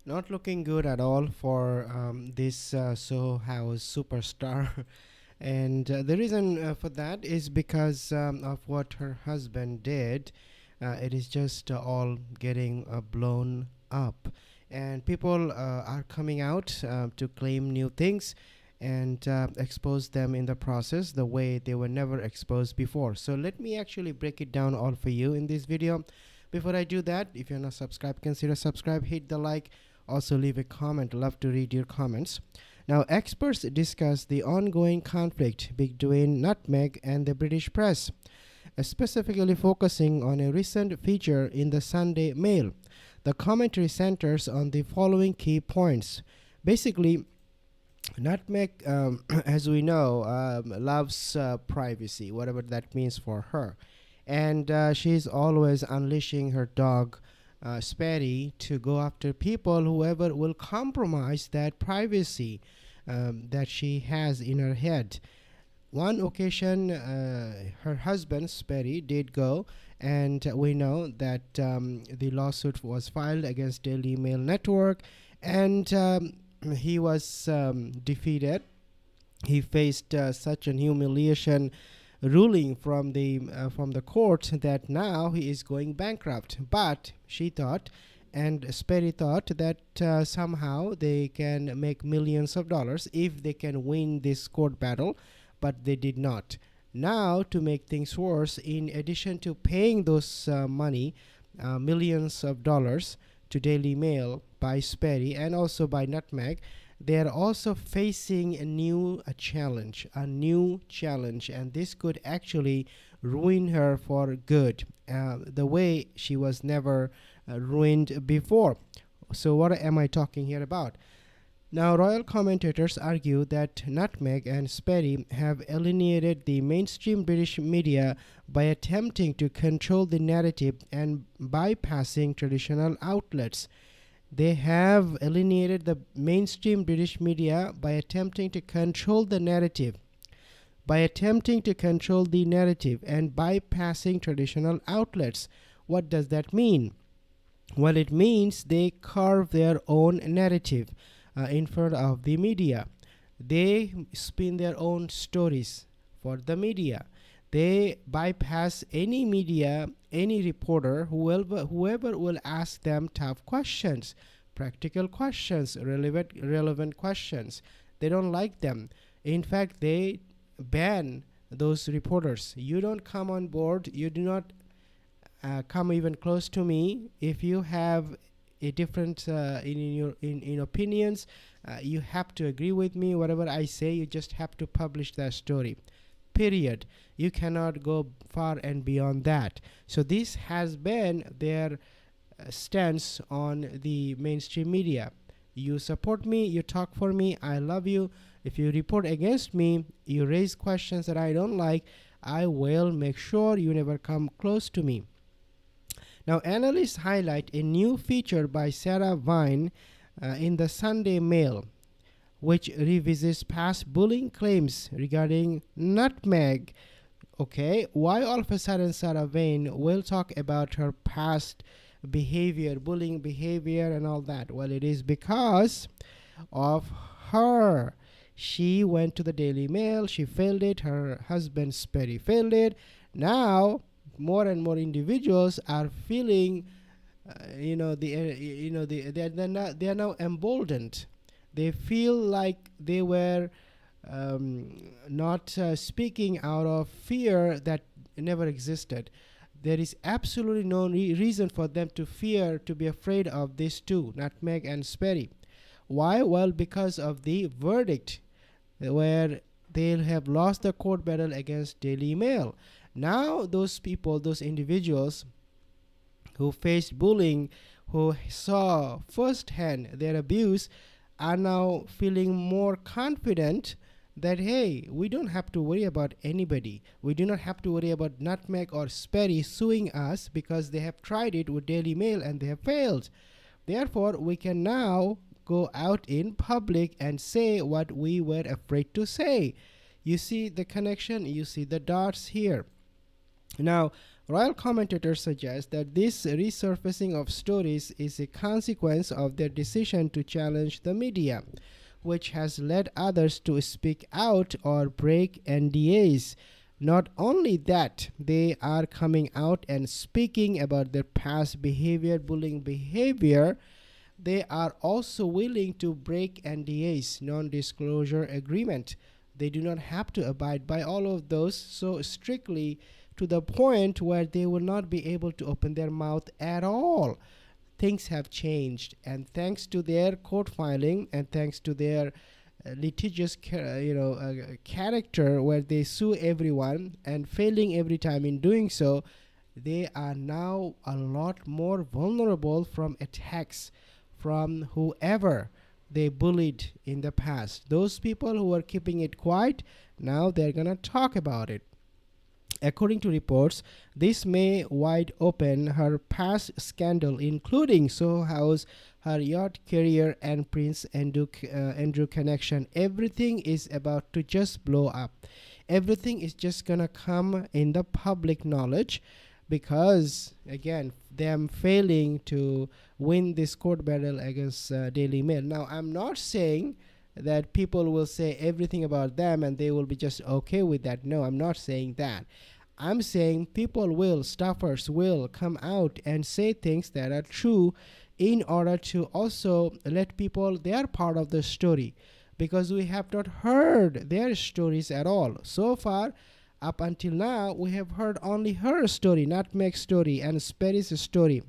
Not looking good at all for this Soho House superstar. And the reason for that is because of what her husband did. It is just all getting blown up. And people are coming out to claim new things and expose them in the process the way they were never exposed before. So let me actually break it down all for you in this video. Before I do that, if you're not subscribed, consider subscribe, hit the like, also leave a comment. Love to read your comments. Now, experts discuss the ongoing conflict between Nutmeg and the British press, specifically focusing on a recent feature in the Sunday Mail. The commentary centers on the following key points. Basically, Nutmeg, as we know, loves privacy, whatever that means for her. And she's always unleashing her dog, Sperry, to go after people, whoever will compromise that privacy that she has in her head. One occasion, her husband, Sperry, did go, and we know that the lawsuit was filed against Daily Mail Network, and he was defeated. He faced such an humiliation ruling from the court that now he is going bankrupt. But she thought, and Sperry thought, that somehow they can make millions of dollars if they can win this court battle, but they did not. Now, to make things worse, in addition to paying those money, millions of dollars, to Daily Mail by Sperry and also by Nutmeg, they are also facing a new challenge, and this could actually ruin her for good, the way she was never ruined before. So what am I talking here about? Now, royal commentators argue that Nutmeg and Sperry have alienated the mainstream British media by attempting to control the narrative and bypassing traditional outlets. They have alienated the mainstream British media by attempting to control the narrative. And bypassing traditional outlets. What does that mean? Well, it means they carve their own narrative in front of the media. They spin their own stories for the media. They bypass any media, any reporter, whoever will ask them tough questions, practical questions, relevant questions. They don't like them. In fact, they ban those reporters. You don't come on board. You do not come even close to me. If you have a different in opinions, you have to agree with me. Whatever I say, you just have to publish that story, period. You cannot go far and beyond that. So this has been their stance on the mainstream media. You support me, you talk for me, I love you. If you report against me, you raise questions that I don't like, I will make sure you never come close to me. Now, analysts highlight a new feature by Sarah Vine in the Sunday Mail, which revisits past bullying claims regarding Nutmeg. Okay, why all of a sudden Sarah Vine will talk about her past behavior, bullying behavior and all that? Well, it is because of her. She went to the Daily Mail, she failed it, her husband Sperry failed it. Now more and more individuals are feeling they are now emboldened. They feel like they were not speaking out of fear that never existed. There is absolutely no reason for them to fear, to be afraid of these two, Nutmeg and Sperry. Why? Well, because of the verdict, where they'll have lost the court battle against Daily Mail. Now those people, those individuals who faced bullying, who saw firsthand their abuse, are now feeling more confident that, hey, we don't have to worry about anybody. We do not have to worry about Nutmeg or Sperry suing us because they have tried it with Daily Mail and they have failed. Therefore, we can now go out in public and say what we were afraid to say. You see the connection, you see the dots here. Now, Royal commentators suggest that this resurfacing of stories is a consequence of their decision to challenge the media, which has led others to speak out or break NDAs. Not only that, they are coming out and speaking about their past behavior, bullying behavior. They are also willing to break NDAs, non disclosure agreement. They do not have to abide by all of those so strictly, to the point where they will not be able to open their mouth at all. Things have changed, and thanks to their court filing and thanks to their litigious character, where they sue everyone and failing every time in doing so, they are now a lot more vulnerable from attacks from whoever they bullied in the past. Those people who were keeping it quiet, now they're gonna talk about it. According to reports, this may wide open her past scandal, including Soho House, her yacht career, and Prince Andrew connection. Everything is about to just blow up. Everything is just gonna come in the public knowledge, because again, them failing to win this court battle against Daily Mail. Now, I'm not saying that people will say everything about them and they will be just okay with that. No, I'm not saying that. I'm saying people will, staffers will come out and say things that are true, in order to also let people they are part of the story, because we have not heard their stories at all. So far, up until now, we have heard only her story, not Meg's story and Sperry's story,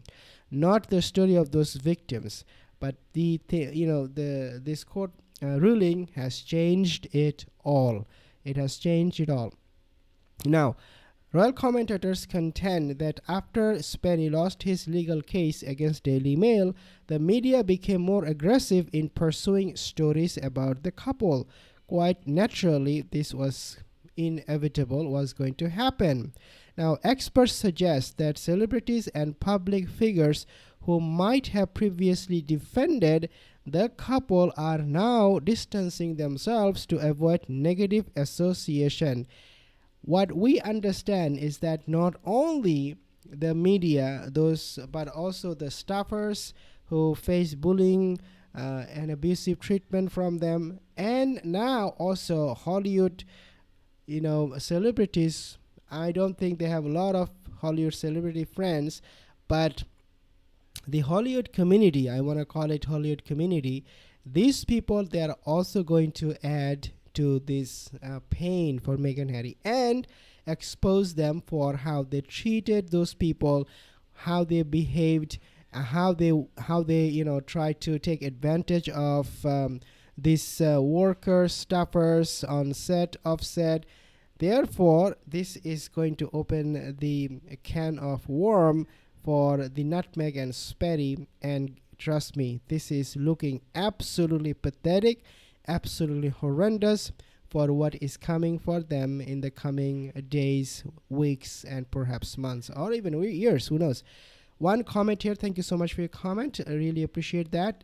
not the story of those victims. But this court ruling has changed it all. It has changed it all. Now, royal commentators contend that after Sperry lost his legal case against Daily Mail, the media became more aggressive in pursuing stories about the couple. Quite naturally, this was inevitable, was going to happen. Now, experts suggest that celebrities and public figures who might have previously defended the couple are now distancing themselves to avoid negative association. What we understand is that not only the media, but also the staffers who face bullying and abusive treatment from them, and now also Hollywood celebrities. I don't think they have a lot of Hollywood celebrity friends, but the Hollywood community, I want to call it Hollywood community, these people, they are also going to add to this pain for Meghan Harry and expose them for how they treated those people, how they behaved, how they tried to take advantage of these workers, staffers on set, offset. Therefore, this is going to open the can of worm for the Nutmeg and Sperry, and trust me, this is looking absolutely pathetic, absolutely horrendous for what is coming for them in the coming days, weeks, and perhaps months, or even years, who knows. One comment here. Thank you so much for your comment. I really appreciate that.